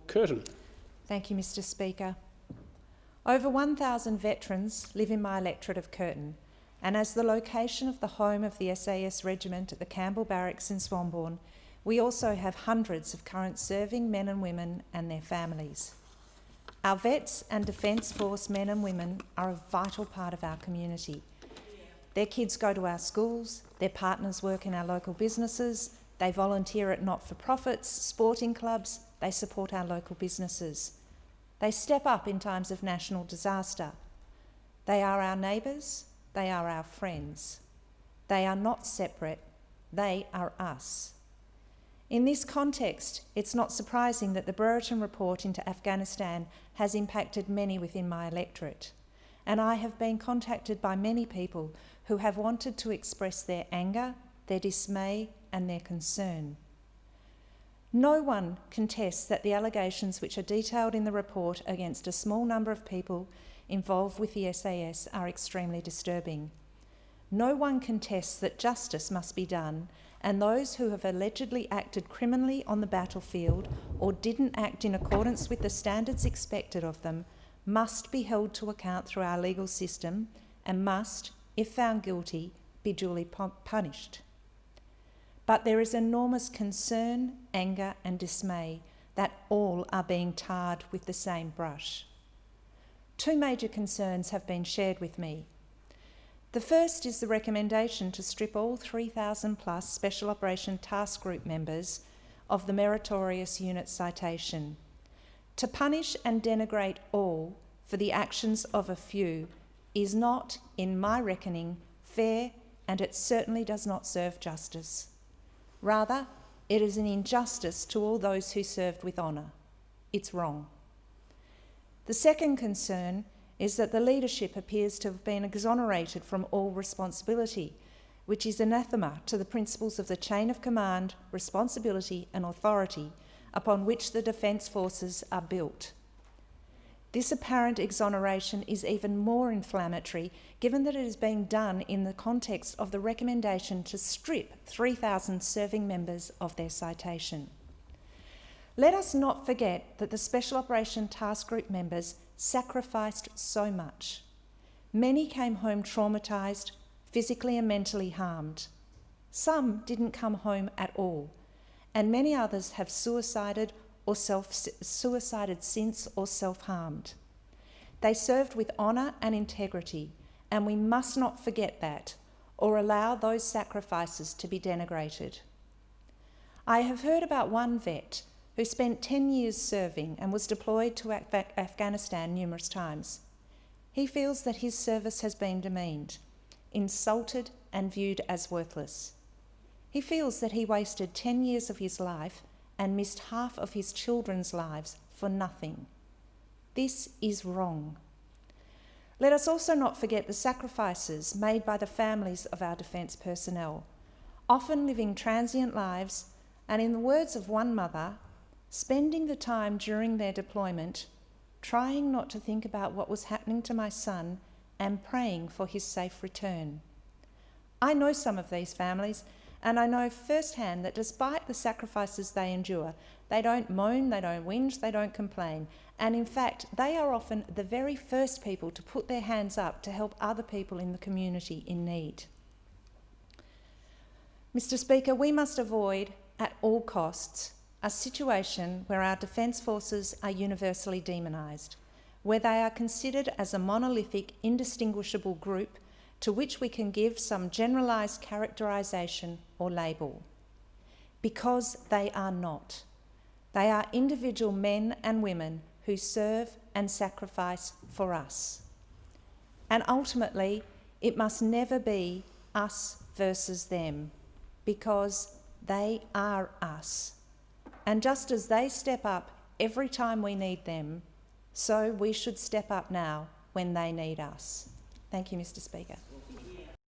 Curtin. Thank you, Mr Speaker. Over 1,000 veterans live in my electorate of Curtin, and as the location of the home of the SAS Regiment at the Campbell Barracks in Swanbourne, we also have hundreds of current serving men and women and their families. Our vets and Defence Force men and women are a vital part of our community. Their kids go to our schools, their partners work in our local businesses, they volunteer at not-for-profits, sporting clubs, they support our local businesses. They step up in times of national disaster. They are our neighbours, they are our friends. They are not separate, they are us. In this context, it's not surprising that the Brereton report into Afghanistan has impacted many within my electorate, and I have been contacted by many people who have wanted to express their anger, their dismay and their concern. No one contests that the allegations which are detailed in the report against a small number of people involved with the SAS are extremely disturbing. No one contests that justice must be done, and those who have allegedly acted criminally on the battlefield or didn't act in accordance with the standards expected of them must be held to account through our legal system and must, if found guilty, be duly punished. But there is enormous concern, anger and dismay that all are being tarred with the same brush. Two major concerns have been shared with me. The first is the recommendation to strip all 3,000 plus Special Operation Task Group members of the meritorious unit citation. To punish and denigrate all for the actions of a few is not, in my reckoning, fair, and it certainly does not serve justice. Rather, it is an injustice to all those who served with honour. It's wrong. The second concern is that the leadership appears to have been exonerated from all responsibility, which is anathema to the principles of the chain of command, responsibility and authority upon which the Defence Forces are built. This apparent exoneration is even more inflammatory given that it is being done in the context of the recommendation to strip 3,000 serving members of their citation. Let us not forget that the Special Operation Task Group members sacrificed so much. Many came home traumatised, physically and mentally harmed. Some didn't come home at all, and many others have suicided or suicided since or self-harmed. They served with honour and integrity, and we must not forget that or allow those sacrifices to be denigrated. I have heard about one vet who spent 10 years serving and was deployed to Afghanistan numerous times. He feels that his service has been demeaned, insulted and viewed as worthless. He feels that he wasted 10 years of his life and missed half of his children's lives for nothing. This is wrong. Let us also not forget the sacrifices made by the families of our defence personnel, often living transient lives, and in the words of one mother, spending the time during their deployment trying not to think about what was happening to my son and praying for his safe return. I know some of these families, and I know firsthand that despite the sacrifices they endure, they don't moan, they don't whinge, they don't complain. And in fact, they are often the very first people to put their hands up to help other people in the community in need. Mr Speaker, we must avoid, at all costs, a situation where our Defence Forces are universally demonised, where they are considered as a monolithic, indistinguishable group to which we can give some generalised characterisation or label. Because they are not. They are individual men and women who serve and sacrifice for us. And ultimately, it must never be us versus them, because they are us. And just as they step up every time we need them, so we should step up now when they need us. Thank you, Mr Speaker.